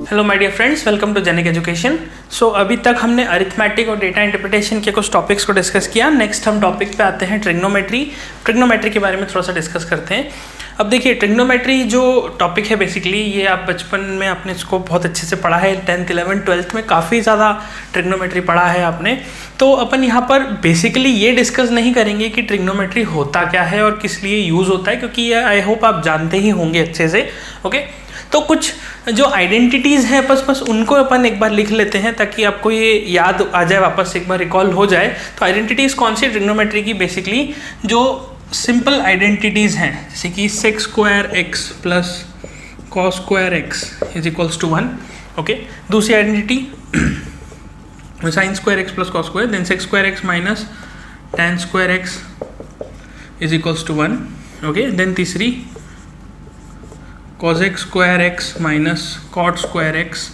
Hello my dear friends, welcome to Genic education. So अभी तक हमने अरिथमेटिक और डेटा इंटरप्रिटेशन के कुछ टॉपिक्स को डिस्कस किया। नेक्स्ट हम टॉपिक पे आते हैं ट्रिग्नोमेट्री के बारे में थोड़ा सा डिस्कस करते हैं। अब देखिए, ट्रिग्नोमेट्री जो टॉपिक है बेसिकली ये आप बचपन में आपने इसको बहुत अच्छे से पढ़ा है। 10th 11th 12th में काफ़ी ज़्यादा ट्रिग्नोमेट्री पढ़ा है आपने। तो अपन यहाँ पर बेसिकली ये डिस्कस नहीं करेंगे कि ट्रिग्नोमेट्री होता क्या है और किस लिए यूज़ होता है, क्योंकि ये आई होप आप जानते ही होंगे अच्छे से। ओके, तो कुछ जो आइडेंटिटीज़ हैं बस उनको अपन एक बार लिख लेते हैं ताकि आपको ये याद आ जाए, वापस एक बार रिकॉल हो जाए। तो आइडेंटिटीज़ कौन सी ट्रिग्नोमेट्री की? बेसिकली जो सिंपल आइडेंटिटीज़ हैं, जैसे कि sec square x plus cos square x is equals to 1। Okay, दूसरी identity sine square x plus cos square, then sec square x minus tan square x is equals to 1। Okay, then तीसरी cos x square x minus cot square x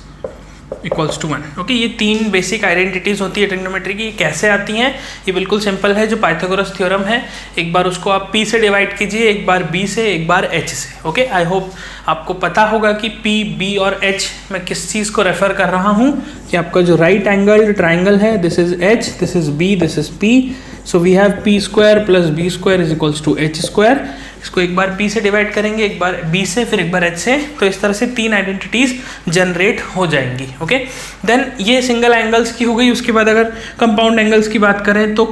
equals to 1। Okay, ये तीन basic identities होती है trigonometry की। कैसे आती हैं? ये बिल्कुल सिंपल है, जो पाइथागोरस थ्योरम है। एक बार उसको आप p से डिवाइड कीजिए, एक बार b से, एक बार h से। ओके, आई होप आपको पता होगा कि p, b और h मैं किस चीज़ को रेफर कर रहा हूँ, कि आपका जो राइट एंगल ट्राइंगल है, this is h, this is b, this is p। So we have p square plus b square is equals to h square. इसको एक बार p से डिवाइड करेंगे, एक बार b से, फिर एक बार h से। तो इस तरह से तीन आइडेंटिटीज जनरेट हो जाएंगी। ओके, देन ये सिंगल एंगल्स की हो गई। उसके बाद अगर कंपाउंड एंगल्स की बात करें तो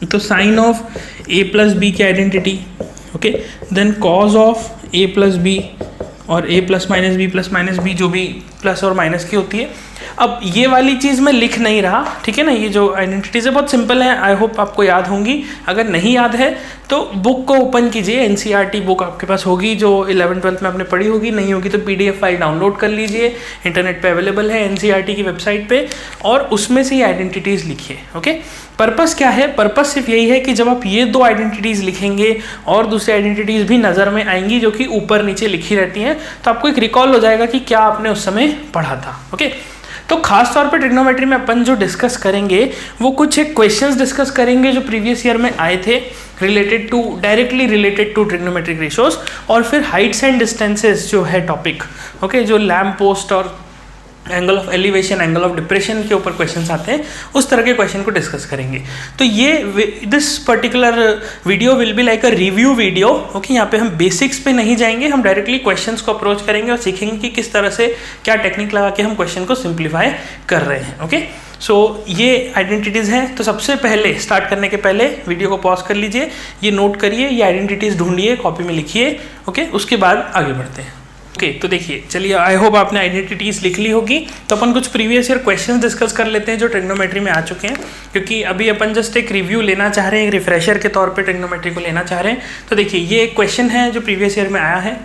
तो sine of a plus b की identity. Okay, then cos of a plus b और a प्लस माइनस बी जो भी प्लस और माइनस की होती है। अब ये वाली चीज़ मैं लिख नहीं रहा, ठीक है ना। ये जो आइडेंटिटीज है बहुत सिंपल है, आई होप आपको याद होंगी। अगर नहीं याद है तो बुक को ओपन कीजिए, एनसीईआरटी बुक आपके पास होगी जो 11th 12th में आपने पढ़ी होगी। नहीं होगी तो पीडीएफ फाइल डाउनलोड कर लीजिए, इंटरनेट पे अवेलेबल है एनसीईआरटी की वेबसाइट पे, और उसमें से ये आइडेंटिटीज़ लिखिए। ओके, पर्पस क्या है? पर्पस सिर्फ यही है कि जब आप ये दो आइडेंटिटीज़ लिखेंगे और दूसरी आइडेंटिटीज़ भी नज़र में आएंगी जो कि ऊपर नीचे लिखी रहती हैं, तो आपको एक रिकॉल हो जाएगा कि क्या आपने उस समय पढ़ा था। ओके, तो खास तौर पे ट्रिग्नोमेट्री में अपन जो डिस्कस करेंगे वो कुछ एक क्वेश्चंस डिस्कस करेंगे जो प्रीवियस ईयर में आए थे, directly related to trigonometric ratios. और फिर हाइट्स एंड डिस्टेंसेस जो है टॉपिक, ओके, जो लैम्प पोस्ट और angle of elevation, angle of depression के ऊपर क्वेश्चंस आते हैं, उस तरह के क्वेश्चन को डिस्कस करेंगे। तो ये this particular video will be like a review video. Okay, यहाँ पे हम बेसिक्स पे नहीं जाएंगे, हम डायरेक्टली क्वेश्चंस को अप्रोच करेंगे और सीखेंगे कि किस तरह से क्या टेक्निक लगा के हम क्वेश्चन को सिंप्लीफाई कर रहे हैं। ओके, सो ये आइडेंटिटीज़ हैं। तो सबसे पहले स्टार्ट करने के पहले वीडियो को पॉज कर लीजिए, ये नोट करिए, ये आइडेंटिटीज़ ढूंढिए, कॉपी में लिखिए। ओके, उसके बाद आगे बढ़ते हैं। ओके, तो देखिए, चलिए, आई होप आपने आइडेंटिटीज़ लिख ली होगी। तो अपन कुछ प्रीवियस ईयर क्वेश्चंस डिस्कस कर लेते हैं जो ट्रिग्नोमेट्री में आ चुके हैं, क्योंकि अभी अपन जस्ट एक रिव्यू लेना चाह रहे हैं, एक रिफ्रेशर के तौर पे ट्रिग्नोमेट्री को लेना चाह रहे हैं। तो देखिए, ये एक क्वेश्चन है जो प्रीवियस ईयर में आया है,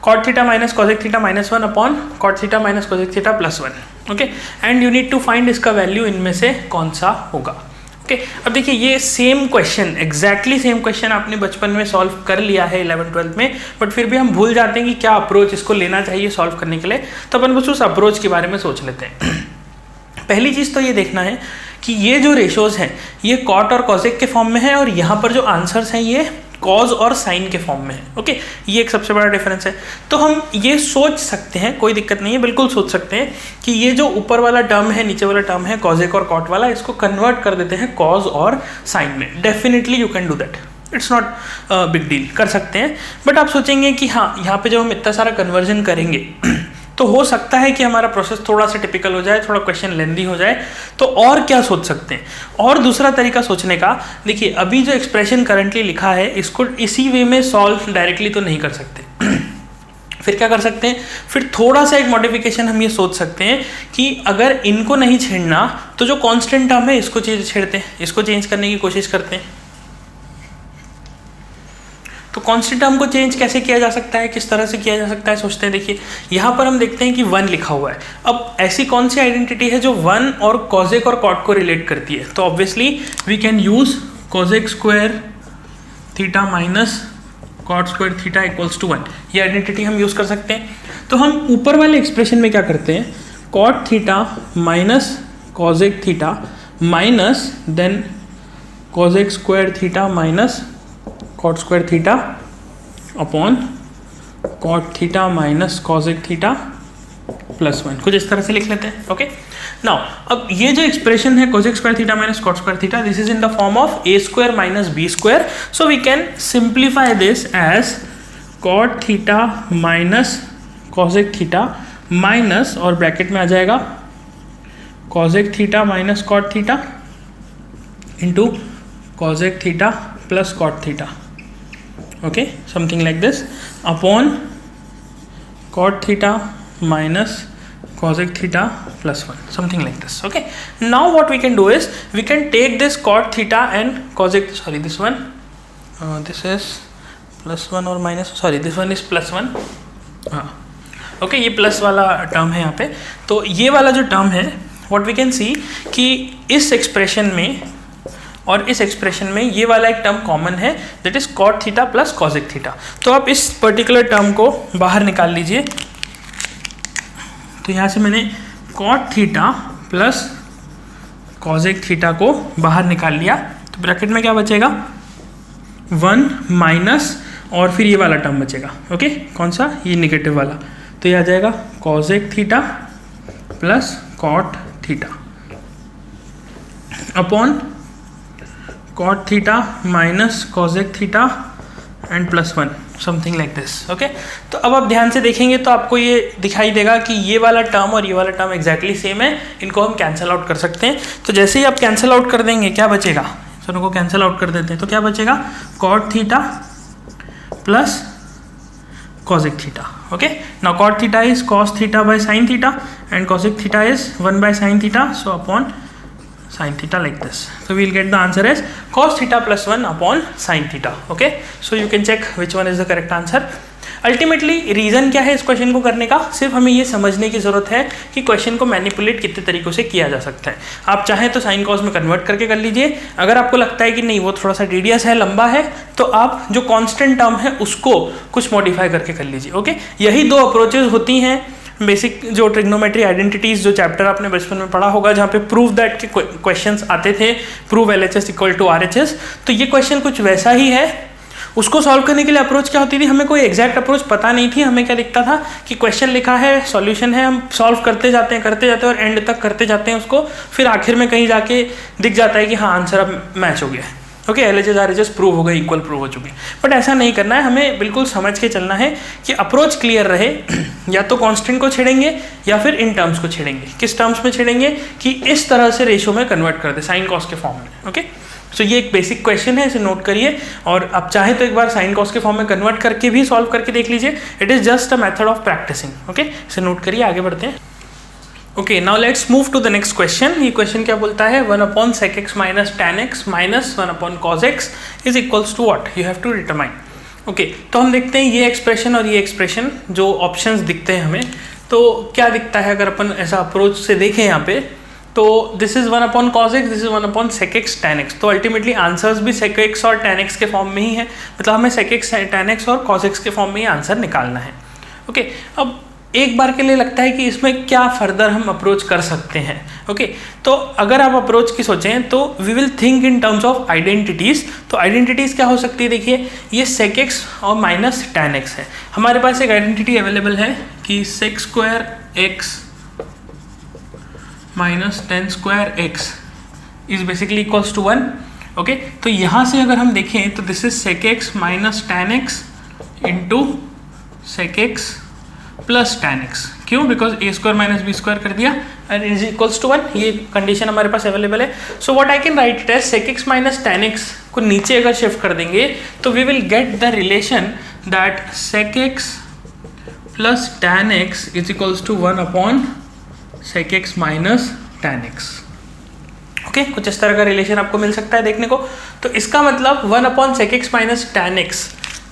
cot theta minus cosec theta minus 1 upon cot theta minus cosec theta plus 1। Okay, and you need to find इसका वैल्यू इनमें से कौन सा होगा। ओके, अब देखिए, ये same question, exactly same question आपने बचपन में सॉल्व कर लिया है 11th 12th में, बट फिर भी हम भूल जाते हैं कि क्या अप्रोच इसको लेना चाहिए सॉल्व करने के लिए। तो अपन बस उस अप्रोच के बारे में सोच लेते हैं। पहली चीज़ तो ये देखना है कि ये जो रेशोज हैं ये कॉट और कॉसेक के फॉर्म में है, और यहाँ पर जो आंसर्स हैं ये कॉज और साइन के फॉर्म में है। ओके, ये एक सबसे बड़ा डिफरेंस है। तो हम ये सोच सकते हैं, कोई दिक्कत नहीं है, बिल्कुल सोच सकते हैं कि ये जो ऊपर वाला टर्म है, नीचे वाला टर्म है, कॉजेक और कॉट वाला, इसको कन्वर्ट कर देते हैं कॉज और साइन में। Definitely you can do that, it's not big deal, कर सकते हैं। बट आप सोचेंगे कि हाँ, यहाँ पे जब हम इतना सारा कन्वर्जन करेंगे तो हो सकता है कि हमारा प्रोसेस थोड़ा सा टिपिकल हो जाए, थोड़ा क्वेश्चन लेंदी हो जाए। तो और क्या सोच सकते हैं? और दूसरा तरीका सोचने का, देखिए, अभी जो एक्सप्रेशन करंटली लिखा है इसको इसी वे में सॉल्व डायरेक्टली तो नहीं कर सकते। फिर क्या कर सकते हैं? फिर थोड़ा सा एक मॉडिफिकेशन हम ये सोच सकते हैं कि अगर इनको नहीं छेड़ना तो जो कॉन्स्टेंट टर्म है इसको छेड़ते हैं, इसको चेंज करने की कोशिश करते हैं। तो कॉन्स्टेंट टर्म को चेंज कैसे किया जा सकता है, किस तरह से किया जा सकता है, सोचते हैं। देखिए, यहाँ पर हम देखते हैं कि 1 लिखा हुआ है। अब ऐसी कौन सी आइडेंटिटी है जो 1 और कॉजेक और कॉट को रिलेट करती है? तो obviously we can use cosec square theta minus cot square theta equals to 1। ये आइडेंटिटी हम यूज कर सकते हैं। तो हम ऊपर वाले एक्सप्रेशन में क्या करते हैं? Cot theta minus cosec theta minus then cosec square theta minus cot square theta upon cot theta minus cosec theta plus 1, कुछ इस तरह से लिख लेते हैं. ओके, नाउ अब ये जो एक्सप्रेशन है cosec square theta minus cot square theta, this is in the form of A square minus B square. So we can simplify this as cot theta minus cosec theta minus, और bracket में आ जाएगा cosec theta minus cot theta into cosec theta plus cot theta. Okay, something like this upon cot theta minus cosec theta plus 1, something like this. Okay, now what we can do is we can take this cot theta and cosec, sorry this one, this is plus 1 or minus, sorry this one is plus 1. हाँ, okay, ये plus वाला term है यहाँ पे. तो ये वाला जो टर्म है what we can see कि इस एक्सप्रेशन में और इस एक्सप्रेशन में ये वाला एक टर्म कॉमन है, that is cot theta plus cosec theta. तो आप इस पर्टिकुलर टर्म को बाहर निकाल लीजिए. तो यहाँ से मैंने cot theta plus cosec theta को बाहर निकाल लिया. तो ब्रैकेट में क्या बचेगा, 1 माइनस और फिर ये वाला टर्म बचेगा. ओके, कौन सा, ये नेगेटिव वाला. तो ये आ जाएगा cosec theta plus cot theta upon cot theta minus cosec theta and plus 1, something like this. Okay, तो अब आप ध्यान से देखेंगे तो आपको ये दिखाई देगा कि ये वाला टर्म और ये वाला टर्म एग्जैक्टली सेम है. इनको हम कैंसिल आउट कर सकते हैं. तो जैसे ही आप कैंसिल आउट कर देंगे क्या बचेगा, दोनों को कैंसिल आउट कर देते हैं. तो क्या बचेगा, cot theta plus cosec theta. Okay, now cot theta is cos theta by sine theta and cosec theta is 1 by sine theta. So upon sin theta like this. So we'll get the answer as cos theta plus 1 upon sin theta. Okay, so you can check which one is the correct answer. Ultimately reason क्या है इस question को करने का, सिर्फ हमें ये समझने की ज़रूरत है कि क्वेश्चन को मैनिपुलेट कितने तरीक़ों से किया जा सकता है. आप चाहें तो साइन कॉस में कन्वर्ट करके कर लीजिए. अगर आपको लगता है कि नहीं वो थोड़ा सा टीडियस है, लंबा है, तो आप जो कांस्टेंट टर्म है उसको कुछ मॉडिफाई करके कर लीजिए. ओके, यही दो अप्रोचेज होती हैं. बेसिक जो ट्रिग्नोमेट्री आइडेंटिटीज जो चैप्टर आपने बचपन में पढ़ा होगा, जहाँ पे प्रूव दैट के क्वेश्चंस आते थे, prove LHS equal to RHS. तो ये क्वेश्चन कुछ वैसा ही है. उसको सॉल्व करने के लिए अप्रोच क्या होती थी, हमें कोई एग्जैक्ट अप्रोच पता नहीं थी. हमें क्या दिखता था कि क्वेश्चन लिखा है, सॉल्यूशन है, हम सॉल्व करते जाते हैं और एंड तक करते जाते हैं उसको. फिर आखिर में कहीं जाके दिख जाता है कि हाँ आंसर अब मैच हो गया है. ओके, LHS RHS प्रूव हो गए, इक्वल प्रूव हो चुके. बट ऐसा नहीं करना है, हमें बिल्कुल समझ के चलना है कि अप्रोच क्लियर रहे. या तो कांस्टेंट को छेड़ेंगे या फिर इन टर्म्स को छेड़ेंगे. किस टर्म्स में छेड़ेंगे कि इस तरह से रेशो में कन्वर्ट कर दे, साइन कॉस के फॉर्म में. ओके, सो ये एक बेसिक क्वेश्चन है, इसे नोट करिए. और आप चाहे तो एक बार साइन कॉस के फॉर्म में कन्वर्ट करके भी सॉल्व करके देख लीजिए. It is just a method of practising. Okay, इसे नोट करिए, आगे बढ़ते हैं. Okay, now let's move to the next question. ये क्वेश्चन क्या बोलता है, 1 upon sec x minus tan x minus 1 upon cos x is equals to what, you have to determine. Okay, तो हम देखते हैं ये एक्सप्रेशन और ये एक्सप्रेशन जो ऑप्शंस दिखते हैं हमें, तो क्या दिखता है अगर अपन ऐसा अप्रोच से देखें यहाँ पे. तो this is 1 upon cos x, this is 1 upon sec x tan x. तो अल्टीमेटली आंसर्स भी sec x और tan x के फॉर्म में ही है. मतलब हमें sec x tan x और cos x के फॉर्म में ही आंसर निकालना है. ओके, अब एक बार के लिए लगता है कि इसमें क्या फर्दर हम अप्रोच कर सकते हैं. ओके, तो अगर आप अप्रोच की सोचें तो we will think in terms of identities. तो आइडेंटिटीज़ क्या हो सकती है, देखिए ये sec x और माइनस tan x है. हमारे पास एक आइडेंटिटी अवेलेबल है कि sec square x minus tan square x is basically equals to 1. Okay, तो यहाँ से अगर हम देखें तो this is sec x minus tan x into sec x plus tan x. क्यों, because a square minus B square कर दिया एंड इज इक्वल्स टू 1. ये कंडीशन हमारे पास अवेलेबल है. So what I can write it as sec x minus tan x को नीचे अगर शिफ्ट कर देंगे तो we will get the relation that sec x plus tan x is equals to 1 upon sec x minus tan x. Okay, कुछ इस तरह का रिलेशन आपको मिल सकता है देखने को. तो इसका मतलब 1 upon sec x minus tan x,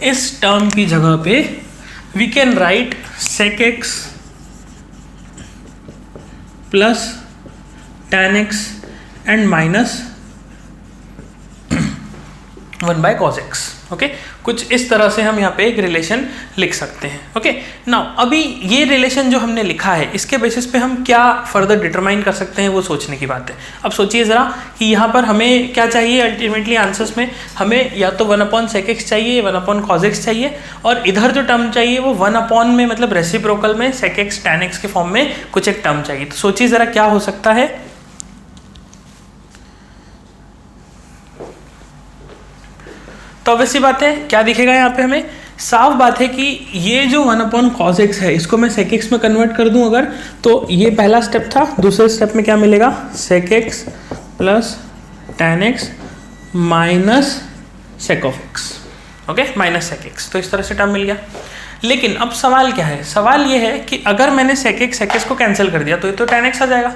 इस टर्म की जगह पे we can write sec x plus tan x and minus 1/cos x। Okay, कुछ इस तरह से हम यहाँ पे एक रिलेशन लिख सकते हैं। ओके, नाउ अभी ये रिलेशन जो हमने लिखा है इसके बेसिस पे हम क्या फर्दर डिटरमाइन कर सकते हैं वो सोचने की बात है। अब सोचिए ज़रा कि यहाँ पर हमें क्या चाहिए अल्टीमेटली आंसर्स में, हमें या तो 1/sec x चाहिए, 1/cos x चाहिए, और इधर जो टर्म चाहिए वो 1 में मतलब रेसिप्रोकल में sec x tan x के फॉर्म में कुछ एक टर्म चाहिए। तो सोचिए ज़रा क्या हो सकता है। तो ऑब्वियसली बात है क्या दिखेगा यहाँ पे, हमें साफ बात है कि ये जो 1/cos x है इसको मैं sec x में कन्वर्ट कर दूं अगर, तो ये पहला स्टेप था। दूसरे स्टेप में क्या मिलेगा, sec x plus tan x minus sec of x। Okay, minus sec x, तो इस तरह से टर्म मिल गया। लेकिन अब सवाल क्या है, सवाल ये है कि अगर मैंने sec x को कैंसिल कर दिया तो ये तो tan x आ जाएगा,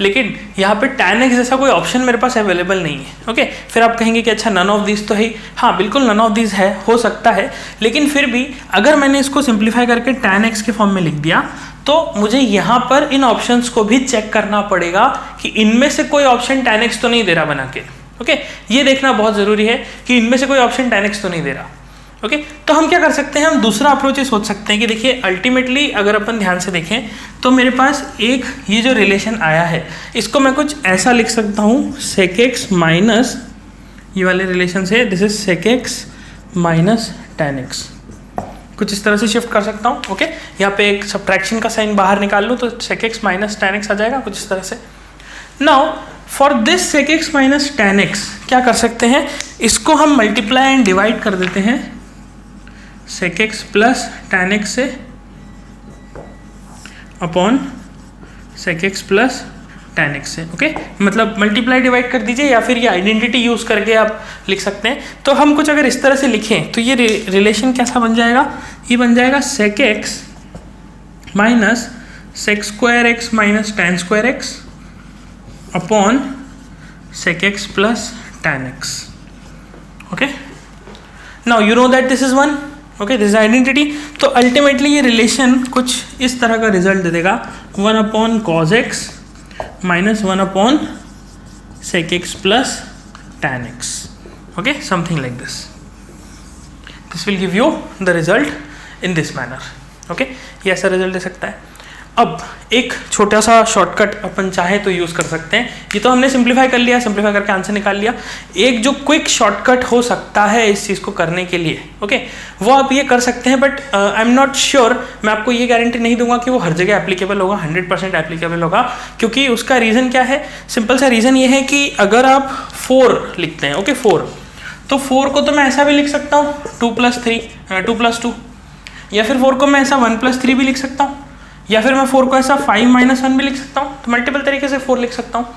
लेकिन यहाँ पे tan x जैसा कोई ऑप्शन मेरे पास अवेलेबल नहीं है। ओके, फिर आप कहेंगे कि अच्छा नन ऑफ दिस तो है। हाँ बिल्कुल नन ऑफ दिस है, हो सकता है, लेकिन फिर भी अगर मैंने इसको सिंप्लीफाई करके tan x के फॉर्म में लिख दिया तो मुझे यहाँ पर इन ऑप्शंस को भी चेक करना पड़ेगा कि इनमें से कोई ऑप्शन tan x तो नहीं दे रहा बना के। ओके, ये देखना बहुत ज़रूरी है कि इनमें से कोई ऑप्शन tan x तो नहीं दे रहा। ओके, तो हम क्या कर सकते हैं, हम दूसरा अप्रोच ये सोच सकते हैं कि देखिए अल्टीमेटली अगर अपन ध्यान से देखें तो मेरे पास एक ये जो रिलेशन आया है इसको मैं कुछ ऐसा लिख सकता हूँ, sec x माइनस ये वाले रिलेशन से, this is sec x minus tan x, कुछ इस तरह से शिफ्ट कर सकता हूँ। ओके, यहाँ पे एक सब्ट्रैक्शन का साइन बाहर निकाल लूँ तो sec x minus tan x आ जाएगा, कुछ इस तरह से। Now for this sec x minus tan x क्या कर सकते हैं, इसको हम मल्टीप्लाई एंड डिवाइड कर देते हैं sec x plus tan x से upon sec x plus tan x से। ओके, मतलब मल्टीप्लाई डिवाइड कर दीजिए या फिर ये आइडेंटिटी यूज करके आप लिख सकते हैं। तो हम कुछ अगर इस तरह से लिखें तो ये रिलेशन कैसा बन जाएगा, ये बन जाएगा sec x minus sec square x minus tan square x upon sec x plus tan x। Okay, now you know that this is 1। Okay, this is identity. तो अल्टीमेटली ये रिलेशन कुछ इस तरह का रिजल्ट दे देगा, 1/cos x minus 1/sec x plus tan x। Okay, something like this, this will give you the result in this manner. Okay, ये ऐसा result दे सकता है। अब एक छोटा सा शॉर्टकट अपन चाहे तो यूज़ कर सकते हैं। ये तो हमने सिंप्लीफाई कर लिया, सिंप्लीफाई करके आंसर निकाल लिया। एक जो क्विक शॉर्टकट हो सकता है इस चीज़ को करने के लिए, ओके, वो आप ये कर सकते हैं, but I am not sure, मैं आपको ये गारंटी नहीं दूंगा कि वो हर जगह एप्लीकेबल होगा, 100% एप्लीकेबल होगा। क्योंकि उसका रीज़न क्या है, सिंपल सा रीज़न ये है कि अगर आप 4 लिखते हैं, ओके 4, तो 4 को तो मैं ऐसा भी लिख सकता हूँ 2+2, या फिर 4 को मैं ऐसा 1+3 भी लिख सकता हूँ, या फिर मैं 4 को ऐसा 5-1 भी लिख सकता हूँ। तो मल्टीपल तरीके से 4 लिख सकता हूँ।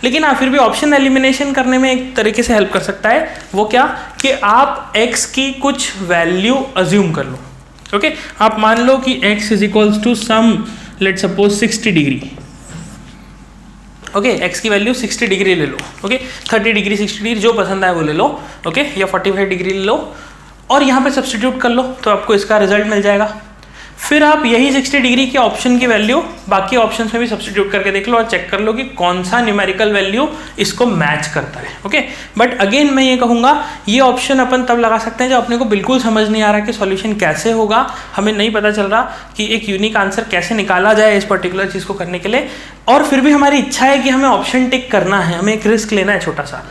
लेकिन हाँ, फिर भी ऑप्शन एलिमिनेशन करने में एक तरीके से हेल्प कर सकता है। वो क्या कि आप x की कुछ वैल्यू अज्यूम कर लो। ओके, आप मान लो कि x is equals to some let suppose 60 degree. Okay, x की वैल्यू 60 डिग्री ले लो। ओके, 30 डिग्री 60 डिग्री जो पसंद आए वो ले लो। ओके, या 45 डिग्री ले लो और यहाँ पे सब्स्टिट्यूट कर लो तो आपको इसका रिजल्ट मिल जाएगा। फिर आप यही 60 डिग्री के ऑप्शन की वैल्यू बाकी ऑप्शंस में भी सब्स्टिट्यूट करके देख लो और चेक कर लो कि कौन सा न्यूमेरिकल वैल्यू इसको मैच करता है। ओके, बट अगेन मैं ये कहूँगा ये ऑप्शन अपन तब लगा सकते हैं जब अपने को बिल्कुल समझ नहीं आ रहा कि सॉल्यूशन कैसे होगा, हमें नहीं पता चल रहा कि एक यूनिक आंसर कैसे निकाला जाए इस पर्टिकुलर चीज़ को करने के लिए, और फिर भी हमारी इच्छा है कि हमें ऑप्शन टिक करना है, हमें एक रिस्क लेना है छोटा सा।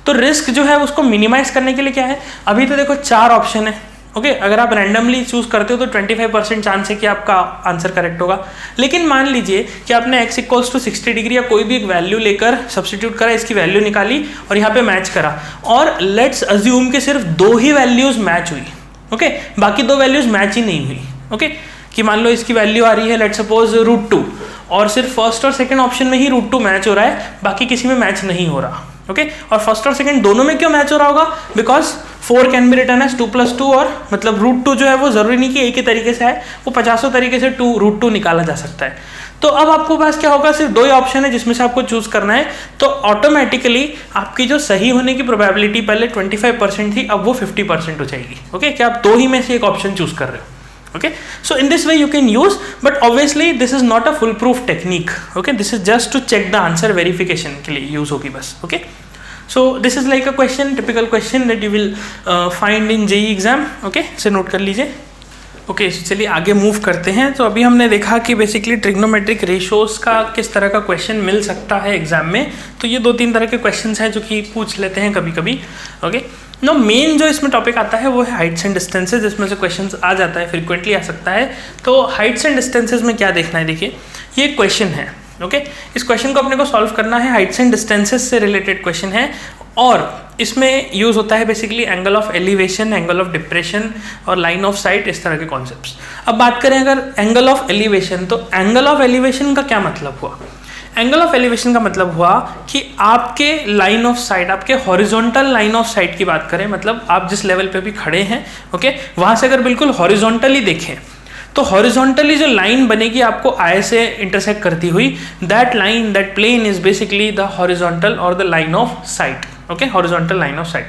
तो रिस्क जो है उसको मिनिमाइज करने के लिए क्या है, अभी तो देखो 4 ऑप्शन है। ओके, अगर आप रैंडमली चूज करते हो तो 25% चांस है कि आपका आंसर करेक्ट होगा। लेकिन मान लीजिए कि आपने x इक्वल्स टू 60 डिग्री या कोई भी एक वैल्यू लेकर सब्स्टिट्यूट करा, इसकी वैल्यू निकाली और यहाँ पे मैच करा, और लेट्स अज्यूम कि सिर्फ 2 ही वैल्यूज मैच हुई। ओके, बाकी 2 वैल्यूज मैच ही नहीं हुई। ओके, कि मान लो इसकी वैल्यू आ रही है लेट्स सपोज √2 और सिर्फ फर्स्ट और सेकंड ऑप्शन में ही √2 मैच हो रहा है, बाकी किसी में मैच नहीं हो रहा। ओके, और फर्स्ट और सेकंड दोनों में क्यों मैच हो रहा होगा, because 4 can be written as 2+2, और मतलब √2 जो है वो जरूरी नहीं कि एक ही तरीके से है, वो 50 तरीके से √2 निकाला जा सकता है। तो अब आपको पास क्या होगा, सिर्फ 2 ही ऑप्शन है जिसमें से आपको चूज करना है, तो ऑटोमेटिकली आपकी जो सही होने की प्रोबेबिलिटी पहले 25% थी, अब वो 50% हो जाएगी। ओके, कि आप 2 ही में से एक ऑप्शन चूज कर रहे हो। Okay, so in this way you can use, but obviously this is not a foolproof technique. Okay, this is just to check the answer verification के लिए use होगी बस. Okay, so this is like a question, typical question that you will find in JEE exam. Okay, इसे note कर लीजिए. Okay, चलिए आगे move करते हैं. तो अभी हमने देखा कि बेसिकली ट्रिग्नोमेट्रिक रेशोज का किस तरह का क्वेश्चन मिल सकता है एग्जाम में. तो ये 2-3 तरह के क्वेश्चंस हैं जो कि पूछ लेते हैं कभी कभी. ओके, नो मेन जो इसमें टॉपिक आता है वो है हाइट्स एंड डिस्टेंसेज, जिसमें से क्वेश्चंस आ जाता है, फ्रीक्वेंटली आ सकता है. तो हाइट्स एंड डिस्टेंसेज में क्या देखना है, देखिए ये क्वेश्चन है. ओके, इस क्वेश्चन को अपने को सॉल्व करना है, हाइट्स एंड डिस्टेंसेज से रिलेटेड क्वेश्चन है, और इसमें यूज़ होता है basically angle of elevation, angle of depression और लाइन ऑफ साइट, इस तरह के कॉन्सेप्ट्स. अब बात करें अगर एंगल ऑफ एलिवेशन, तो एंगल ऑफ एलिवेशन का क्या मतलब हुआ. एंगल ऑफ एलिवेशन का मतलब हुआ कि आपके लाइन ऑफ साइट, आपके हॉरिजॉन्टल लाइन ऑफ साइट की बात करें, मतलब आप जिस लेवल पे भी खड़े हैं, ओके, वहाँ से अगर बिल्कुल हॉरिजॉन्टली देखें तो हॉरिजॉन्टली जो लाइन बनेगी आपको आई से इंटरसेक्ट करती हुई, that line, that plane is basically the horizontal और the line of sight. Okay, horizontal line of sight.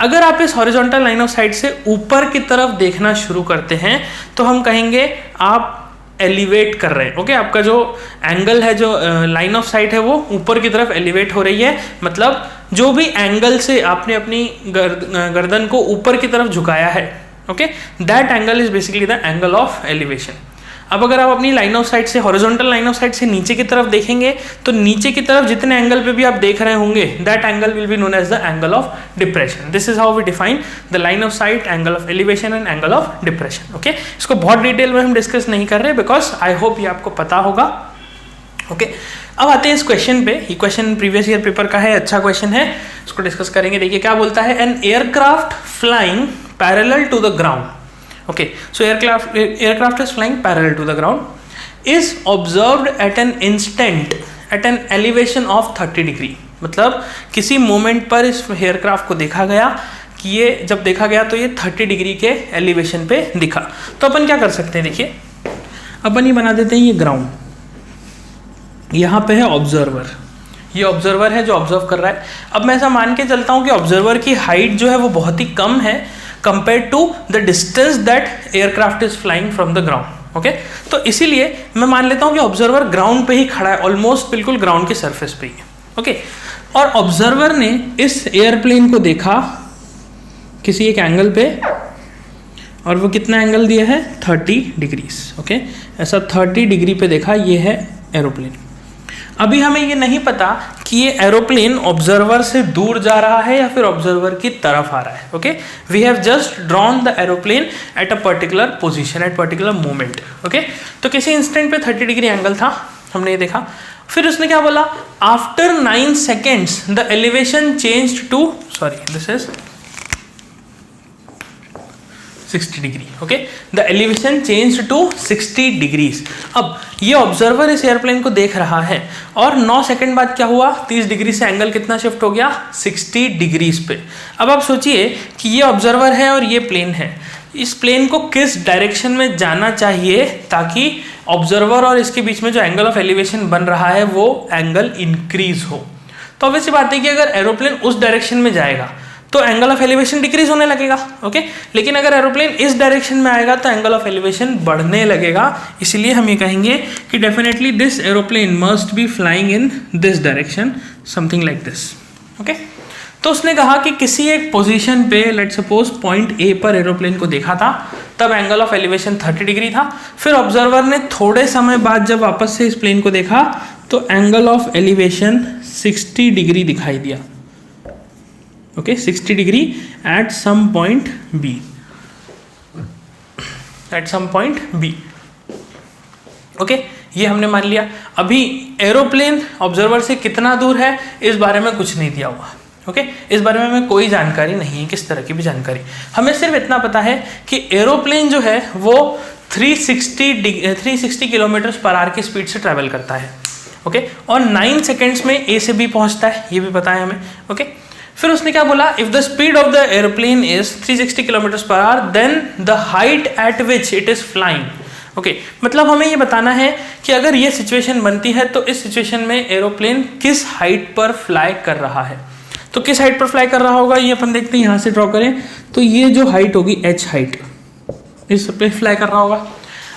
अगर आप इस हॉरिजॉन्टल लाइन ऑफ साइट से ऊपर की तरफ देखना शुरू करते हैं तो हम कहेंगे आप एलिवेट कर रहे हैं. ओके, आपका जो एंगल है, जो लाइन ऑफ साइट है, वो ऊपर की तरफ एलिवेट हो रही है. मतलब जो भी एंगल से आपने अपनी गर्दन को ऊपर की तरफ झुकाया है, okay, that angle is basically the angle of elevation. अब अगर आप अपनी लाइन ऑफ साइट से, हॉरिजॉन्टल लाइन ऑफ साइट से नीचे की तरफ देखेंगे तो नीचे की तरफ जितने एंगल पे भी आप देख रहे होंगे, that angle will be known as the angle of depression. This is how we define the line of sight, angle of elevation and angle of depression. Okay, इसको बहुत डिटेल में हम डिस्कस नहीं कर रहे बिकॉज आई होप ये आपको पता होगा. ओके, अब आते हैं इस क्वेश्चन पे. ये क्वेश्चन प्रीवियस ईयर पेपर का है, अच्छा क्वेश्चन है, इसको डिस्कस करेंगे. देखिए क्या बोलता है, an aircraft flying parallel to the ground. Okay, so aircraft is flying parallel to the ground, is observed at an instant at an elevation of 30 degree. मतलब किसी मोमेंट पर इस एयरक्राफ्ट को देखा गया कि ये जब देखा गया तो ये 30 डिग्री के एलिवेशन पे दिखा. तो अपन क्या कर सकते हैं, देखिए अपन ये बना देते हैं, ये ग्राउंड, यहाँ पे है ऑब्जर्वर, ये ऑब्जर्वर है जो ऑब्जर्व कर रहा है. अब मैं ऐसा मान के चलता हूँ कि ऑब्जर्वर की हाइट जो है वो बहुत ही कम है compared to the distance that aircraft is flying from the ground. Okay, तो इसीलिए मैं मान लेता हूं कि ऑब्जर्वर ग्राउंड पे ही खड़ा है, ऑलमोस्ट बिल्कुल ग्राउंड के सरफेस पे ही. ओके, और ऑब्जर्वर ने इस एयरप्लेन को देखा किसी एक एंगल पे, और वो कितना एंगल दिया है, 30 डिग्रीज. ओके, ऐसा 30 डिग्री पे देखा, ये है एरोप्लेन. अभी हमें ये नहीं पता कि ये एरोप्लेन ऑब्जर्वर से दूर जा रहा है या फिर ऑब्जर्वर की तरफ आ रहा है. Okay, we have just drawn the aeroplane at a particular position, at particular moment. Okay, तो किसी इंस्टेंट पे 30 डिग्री एंगल था, हमने ये देखा. फिर उसने क्या बोला, after 9 seconds the elevation changed to, sorry this is 60 degree. Okay, the elevation change to 60 degrees. अब ये ऑब्जर्वर इस एयरप्लेन को देख रहा है और 9 सेकंड बाद क्या हुआ, 30 डिग्री से एंगल कितना शिफ्ट हो गया, 60 डिग्रीज पे. अब आप सोचिए कि ये ऑब्जर्वर है और ये प्लेन है, इस प्लेन को किस डायरेक्शन में जाना चाहिए ताकि ऑब्जर्वर और इसके बीच में जो एंगल ऑफ एलिवेशन बन रहा है वो एंगल इंक्रीज हो. तो ऑब्वियस बात है कि अगर एरोप्लेन उस डायरेक्शन में जाएगा तो एंगल ऑफ एलिवेशन डिक्रीज होने लगेगा. ओके, लेकिन अगर एरोप्लेन इस डायरेक्शन में आएगा तो एंगल ऑफ एलिवेशन बढ़ने लगेगा. इसलिए हम ये कहेंगे कि definitely this aeroplane must be flying in this direction, something like this. Okay, तो उसने कहा कि किसी एक पोजीशन पे, लेट सपोज पॉइंट ए पर एरोप्लेन को देखा था, तब एंगल ऑफ एलिवेशन 30 डिग्री था. फिर ऑब्जर्वर ने थोड़े समय बाद जब वापस से इस प्लेन को देखा तो एंगल ऑफ एलिवेशन 60 डिग्री दिखाई दिया. Okay, 60 degree at some point B, at some point B. Okay, ये हमने मान लिया. अभी एरोप्लेन ऑब्जर्वर से कितना दूर है इस बारे में कुछ नहीं दिया हुआ. ओके, इस बारे में हमें कोई जानकारी नहीं है, किस तरह की भी जानकारी. हमें सिर्फ इतना पता है कि एरोप्लेन जो है वो 360 किलोमीटर पर आवर की स्पीड से ट्रैवल करता है. ओके, और 9 सेकेंड्स में ए से बी पहुंचता है, ये भी पता है हमें. ओके, फिर उसने क्या बोला, if the speed of the aeroplane is 360 kilometre per hour then the height at which it is flying. Okay, मतलब हमें ये बताना है कि अगर ये सिचुएशन बनती है तो इस सिचुएशन में एरोप्लेन किस हाइट पर फ्लाई कर रहा है. तो किस हाइट पर फ्लाई कर रहा होगा ये अपन देखते हैं. यहाँ से ड्रॉ करें तो ये जो हाइट होगी h हाइट, इस पे फ्लाई कर रहा होगा.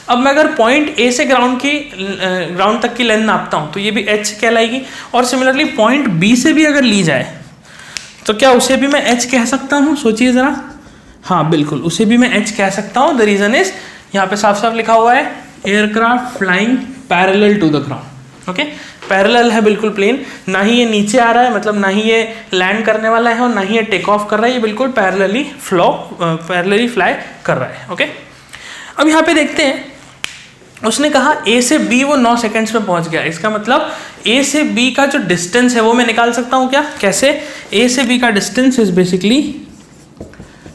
अब मैं अगर पॉइंट ए से ग्राउंड तक की लेंथ नापता हूँ तो ये भी h कहलाएगी. और सिमिलरली पॉइंट बी से भी अगर ली जाए तो क्या उसे भी मैं h कह सकता हूँ? सोचिए ज़रा। हाँ बिल्कुल, उसे भी मैं h कह सकता हूँ। द रीज़न इज यहाँ पे साफ साफ लिखा हुआ है aircraft flying parallel to the ground. Okay, parallel है, बिल्कुल प्लेन, ना ही ये नीचे आ रहा है, मतलब ना ही ये लैंड करने वाला है और ना ही ये टेक ऑफ कर रहा है, ये बिल्कुल पैरेलली फ्लाई कर रहा है। ओके, अब यहाँ पे देखते हैं, उसने कहा A से B वो 9 सेकेंड्स में पहुंच गया। इसका मतलब A से B का जो डिस्टेंस है वो मैं निकाल सकता हूँ क्या? कैसे? A से B का distance is basically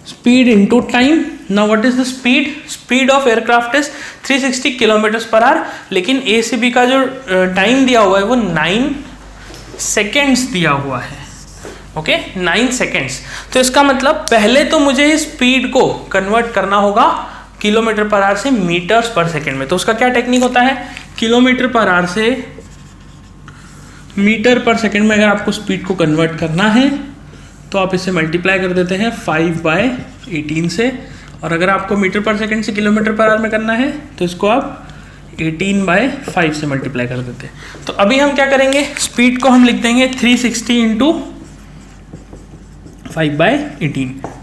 speed into time. Now what is the speed? Speed of aircraft is 360 kilometres per hour, लेकिन A से B का जो टाइम दिया हुआ है वो 9 सेकेंड्स दिया हुआ है। Okay, 9 seconds. तो इसका मतलब पहले तो मुझे इस स्पीड को कन्वर्ट करना होगा किलोमीटर पर आवर से मीटर्स पर सेकेंड में। तो उसका क्या टेक्निक होता है? किलोमीटर पर आवर से मीटर पर सेकेंड में अगर आपको स्पीड को कन्वर्ट करना है तो आप इसे मल्टीप्लाई कर देते हैं 5/18 से, और अगर आपको मीटर पर सेकेंड से किलोमीटर पर आवर में करना है तो इसको आप 18/5 से मल्टीप्लाई कर देते हैं। तो अभी हम क्या करेंगे, स्पीड को हम लिख देंगे 360 इंटू 5/18।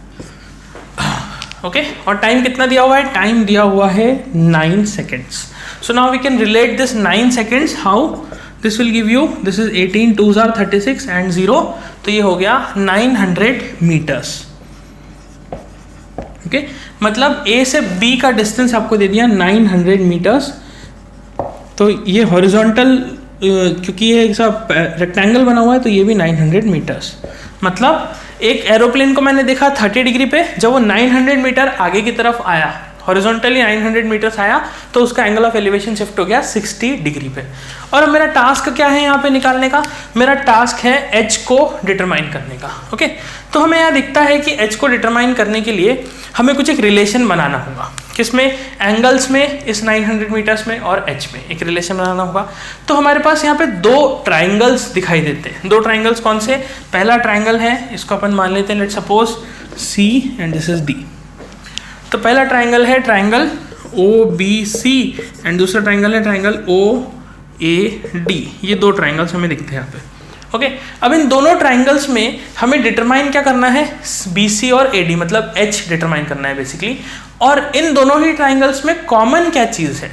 ओके, और टाइम कितना दिया हुआ है? टाइम दिया हुआ है 9 seconds. So now we can relate this 9 seconds. How? This will give you, this is 18 2s are 36 and 0, तो ये हो गया 900 मीटर्स। ओके, मतलब A से B का डिस्टेंस आपको दे दिया 900 मीटर्स। तो ये हॉरिजॉन्टल, क्योंकि ये सब रेक्टेंगल बना हुआ है तो ये भी 900 मीटर्स। मतलब एक एरोप्लेन को मैंने देखा 30 डिग्री पे, जब वो 900 मीटर आगे की तरफ आया, हॉरिजॉन्टली 900 मीटर्स आया, तो उसका एंगल ऑफ एलिवेशन शिफ्ट हो गया 60 डिग्री पे। और अब मेरा टास्क क्या है यहाँ पे निकालने का? मेरा टास्क है h को डिटरमाइन करने का। ओके, तो हमें यहाँ दिखता है कि h को डिटरमाइन करने के लिए हमें कुछ एक रिलेशन बनाना होगा। किसमें? एंगल्स में, इस 900 मीटर्स में और h में एक रिलेशन बनाना होगा। तो हमारे पास यहाँ पे 2 ट्राइंगल्स दिखाई देते हैं। 2 ट्राइंगल्स कौन से? पहला ट्राइंगल है, इसको अपन मान लेते हैं, let's suppose C and this is D। तो पहला ट्राइंगल है ट्राइंगल OBC एंड दूसरा ट्राइंगल है ट्राइंगल OAD। ये 2 ट्राइंगल्स हमें दिखते हैं यहाँ पे। ओके, अब इन दोनों ट्राइंगल्स में हमें डिटरमाइन क्या करना है? BC और AD, मतलब H डिटरमाइन करना है बेसिकली। और इन दोनों ही ट्राइंगल्स में कॉमन क्या चीज़ है?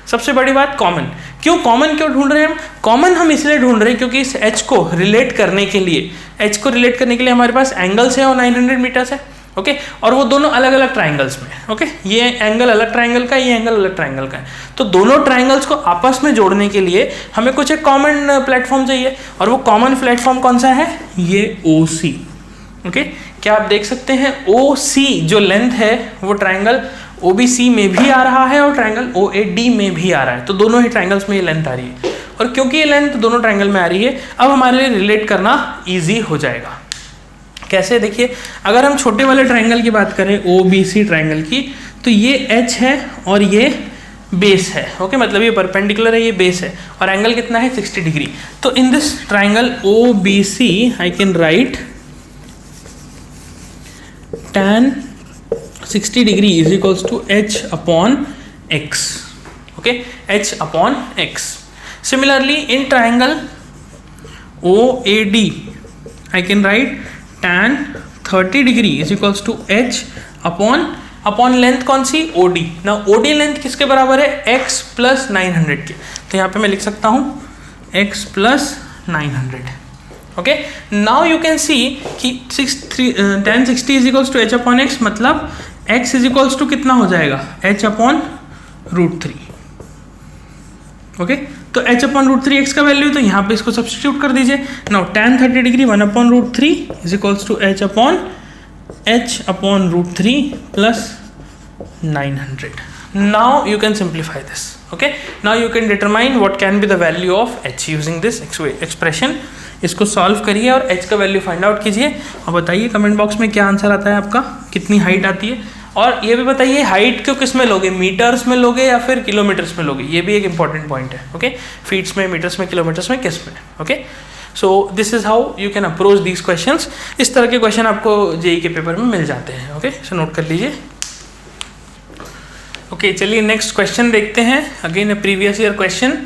सबसे बड़ी बात कॉमन। क्यों कॉमन क्यों ढूंढ रहे हैं हम? कॉमन हम इसलिए ढूंढ रहे हैं क्योंकि इस H को रिलेट करने के लिए हमारे पास एंगल्स है और 900 मीटर्स है। ओके, और वो दोनों अलग अलग ट्राइंगल्स में। ओके, ये एंगल अलग ट्राइंगल का है, ये एंगल अलग ट्राइंगल का है। तो दोनों ट्राइंगल्स को आपस में जोड़ने के लिए हमें कुछ एक कॉमन प्लेटफॉर्म चाहिए, और वो कॉमन प्लेटफॉर्म कौन सा है? ये OC। ओके, क्या आप देख सकते हैं OC जो लेंथ है वो ट्राइंगल OBC में भी आ रहा है और ट्राइंगल OAD में भी आ रहा है। तो दोनों ही ट्राइंगल्स में ये लेंथ आ रही है, और क्योंकि ये लेंथ दोनों ट्राइंगल में आ रही है, अब हमारे लिए रिलेट करना ईजी हो जाएगा। कैसे? देखिए, अगर हम छोटे वाले ट्राइंगल की बात करें, OBC ट्राइंगल की, तो ये H है और ये बेस है। ओके, मतलब ये परपेंडिकुलर है, ये बेस है, और एंगल कितना है? 60 डिग्री। तो in this triangle OBC I can write tan 60 degree is equals to H upon X। Okay, H upon X। Similarly in triangle OAD I can write tan 30 degree is equals to H upon length कौन सी? OD। ना OD length किसके बराबर है? X plus 900 के। तो यहाँ पे मैं लिख सकता हूँ X plus 900। Okay, now you can see कि tan 60 is equals to H upon X, मतलब X इज इक्वल्स टू कितना हो जाएगा? H upon √3। ओके, तो H अपॉन √3 X का वैल्यू, तो यहाँ पे इसको सब्स्टिट्यूट कर दीजिए। Now tan 30 degree 1 upon √3 is equals to H upon √3 plus 900। Now you can simplify this. Okay, now you can determine what can be the value of H using this expression. इसको solve करिए और H का value find out कीजिए, और बताइए comment box में क्या answer आता है आपका, कितनी हाइट आती है। और ये भी बताइए हाइट को किस में लोगे, मीटर्स में लोगे या फिर किलोमीटर्स में लोगे, ये भी एक इंपॉर्टेंट पॉइंट है। ओके, फीट्स में, मीटर्स में, किलोमीटर्स में, किस में। Okay, so this is how you can approach these questions. इस तरह के क्वेश्चन आपको जेईई के पेपर में मिल जाते हैं। ओके, सो नोट कर लीजिए। ओके, चलिए नेक्स्ट क्वेश्चन देखते हैं। Again A previous year question.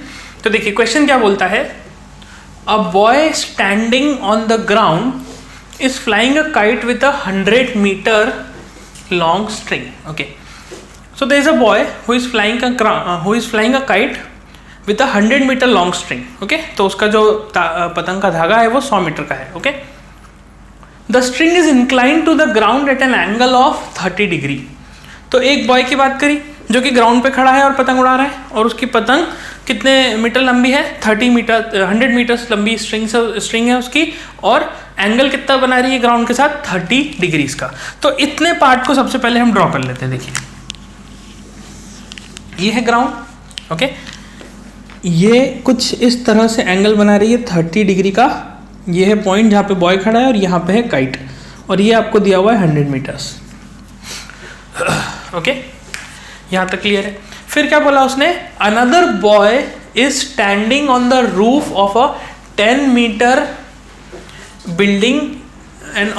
तो देखिए क्वेश्चन क्या बोलता है, a boy standing on the ground is flying a kite with a 100 meter long string. Okay, so there is a boy who is flying a kite with a 100 meter long string. Okay, तो उसका जो पतंग का धागा है वो 100 metre का है. Okay, the string is inclined to the ground at an angle of 30 degree. तो एक बॉय की बात करी जो कि ग्राउंड पे खड़ा है और पतंग उड़ा रहा है, और उसकी पतंग कितने मीटर लंबी है, 100 मीटर्स लंबी स्ट्रिंग है उसकी, और एंगल कितना बना रही है ग्राउंड के साथ, 30 डिग्रीज का. तो इतने पार्ट को सबसे पहले हम ड्रॉ कर लेते हैं. देखिए ये है ग्राउंड. ओके, ये कुछ इस तरह से एंगल बना रही है 30 डिग्री का. ये है पॉइंट जहाँ पे बॉय खड़ा है और यहाँ पे है काइट, और ये आपको दिया हुआ है 100 मीटर्स. ओके, यहाँ तक क्लियर है. फिर क्या बोला उसने, another boy is standing on the roof of a 10 meter building and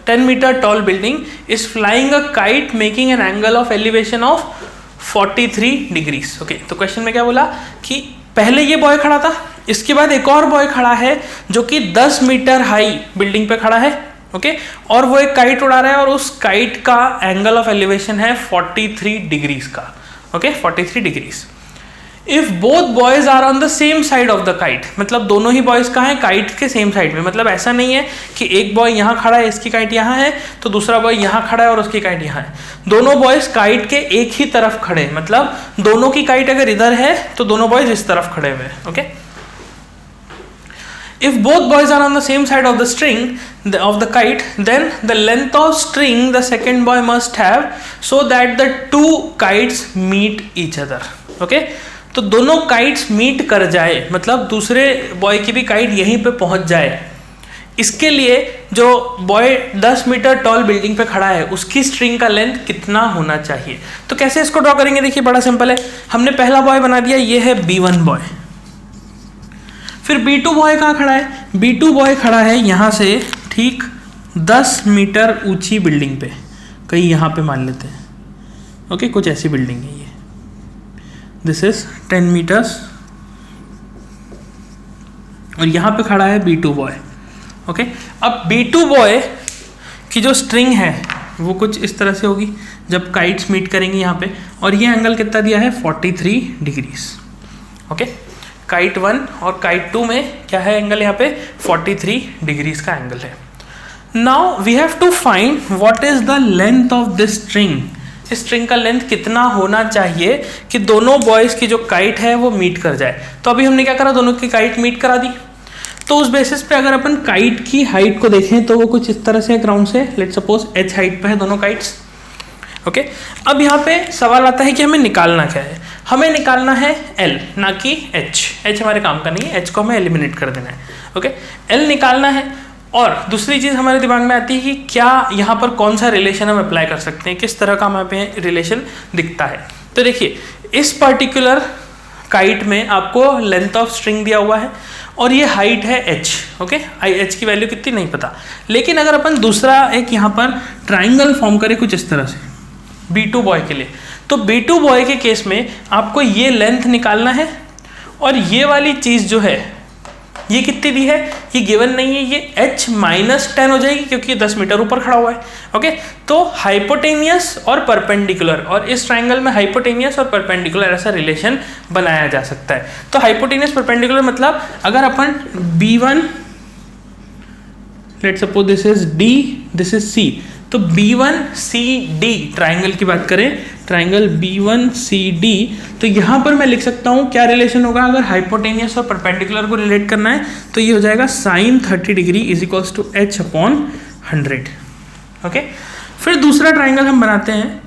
10 meter tall building is flying a kite making an angle of elevation of 43 degrees. Okay, तो क्वेश्चन में क्या बोला कि पहले ये बॉय खड़ा था, इसके बाद एक और बॉय खड़ा है जो कि 10 मीटर हाई बिल्डिंग पे खड़ा है. ओके, और वो एक काइट उड़ा रहा है और उस काइट का एंगल ऑफ एलिवेशन है 43 डिग्रीज का. Okay, 43 degrees. If both boys are on the same side of the kite, मतलब दोनों ही बॉयज कहाँ हैं, काइट के सेम साइड में. मतलब ऐसा नहीं है कि एक बॉय यहाँ खड़ा है, इसकी काइट यहाँ है, तो दूसरा बॉय यहाँ खड़ा है और उसकी काइट यहाँ है. दोनों बॉयज काइट के एक ही तरफ खड़े हैं, मतलब दोनों की काइट अगर इधर है तो दोनों बॉयज इस तरफ खड़े हुए हैं. Okay, if both boys are on the same side of the string of the kite, then the length of string the second boy must have so that the two kites meet each other. Okay, तो दोनों kites meet कर जाए, मतलब दूसरे boy की भी kite यहीं पे पहुंच जाए. इसके लिए जो बॉय 10 मीटर टॉल बिल्डिंग पे खड़ा है उसकी स्ट्रिंग का लेंथ कितना होना चाहिए. तो कैसे इसको ड्रॉ करेंगे, देखिए बड़ा सिंपल है. हमने पहला बॉय बना दिया, ये है B1 बॉय. फिर B2 बॉय कहाँ खड़ा है, B2 बॉय खड़ा है यहाँ से ठीक 10 मीटर ऊंची बिल्डिंग पे, कहीं यहाँ पे मान लेते हैं. ओके, कुछ ऐसी बिल्डिंग है ये. दिस इज 10 मीटर्स, और यहाँ पे खड़ा है B2 बॉय. ओके, अब B2 बॉय की जो स्ट्रिंग है वो कुछ इस तरह से होगी जब काइट्स मीट करेंगे यहाँ पे, और ये एंगल कितना दिया है, 43 डिग्रीज. ओके, काइट 1 और काइट 2 में क्या है एंगल, यहाँ पे 43 डिग्रीज का एंगल है. Now we have to find what is the length of this string. इस स्ट्रिंग का लेंथ कितना होना चाहिए कि दोनों बॉयज की जो काइट है वो मीट कर जाए. तो अभी हमने क्या करा, दोनों की काइट मीट करा दी. तो उस बेसिस पे अगर अपन काइट की हाइट को देखें तो वो कुछ इस तरह से ग्राउंड से, लेट सपोज h हाइट पे है दोनों काइट्स. ओके, अब यहाँ पे सवाल आता है कि हमें निकालना क्या है. हमें निकालना है L, ना कि H हमारे काम का नहीं है, H को हमें एलिमिनेट कर देना है. ओके, L निकालना है. और दूसरी चीज़ हमारे दिमाग में आती है कि क्या यहाँ पर कौन सा रिलेशन हम अप्लाई कर सकते हैं, किस तरह का हमारे पे रिलेशन दिखता है. तो देखिए इस पर्टिकुलर काइट में आपको लेंथ ऑफ स्ट्रिंग दिया हुआ है और ये हाइट है h. ओके, h की वैल्यू कितनी नहीं पता, लेकिन अगर अपन दूसरा एक यहाँ पर ट्राइंगल फॉर्म करें कुछ इस तरह से B2 बॉय के लिए, तो B2 बॉय के केस में आपको ये लेंथ निकालना है, और ये वाली चीज़ जो है ये कितनी दी है, ये गिवन नहीं है, ये h - 10 हो जाएगी क्योंकि ये 10 मीटर ऊपर खड़ा हुआ है. ओके, तो हाइपोटेनियस और परपेंडिकुलर, और इस ट्राइंगल में हाइपोटेनियस और परपेंडिकुलर ऐसा रिलेशन बनाया जा सकता है. तो हाइपोटेनियस परपेंडिकुलर मतलब अगर अपन B1, let's suppose this is D, this is C, तो B1CD ट्राइंगल की बात करें, ट्राइंगल B1CD, तो यहाँ पर मैं लिख सकता हूँ क्या रिलेशन होगा. अगर हाइपोटेनियस और परपेंडिकुलर को रिलेट करना है तो ये हो जाएगा sin 30 degree is equals to h/100. Okay, फिर दूसरा ट्राइंगल हम बनाते हैं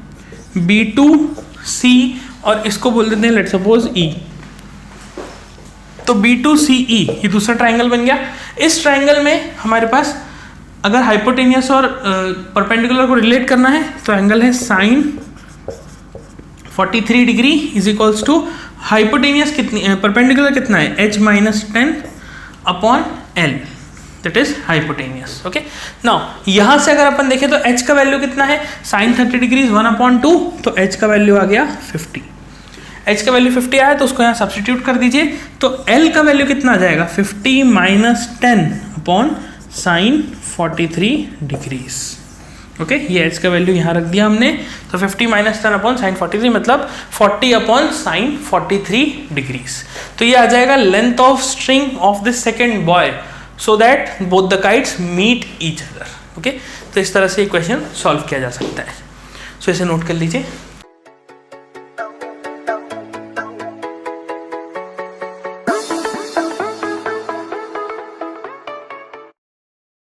B2C और इसको बोल देते हैं लेट सपोज E. तो B2CE ये दूसरा ट्राइंगल बन गया. इस ट्राइंगल में हमारे पास अगर हाइपोटेनियस और परपेंडिकुलर को रिलेट करना है तो एंगल है sin 43 degree is equals to hypotenuse कितनी, परपेंडिकुलर कितना है, h - 10/L, that is hypotenuse. Okay, now यहाँ से अगर अपन देखें तो h का वैल्यू कितना है, sin 30 डिग्री 1/2, तो h का वैल्यू आ गया 50. h का वैल्यू 50 आया तो उसको यहाँ सब्सटीट्यूट कर दीजिए, तो L का वैल्यू कितना आ जाएगा, 50 - 10/sin 43 डिग्रीज। ओके, ये एच का वैल्यू यहाँ रख दिया हमने। तो 50 माइनस 10 अपॉन साइन 43 मतलब 40 अपॉन साइन 43 डिग्रीज। तो ये आ जाएगा length of string of this second boy so that both the kites meet each other. Okay, तो इस तरह से ये क्वेश्चन सॉल्व किया जा सकता है। सो इसे नोट कर लीजिए।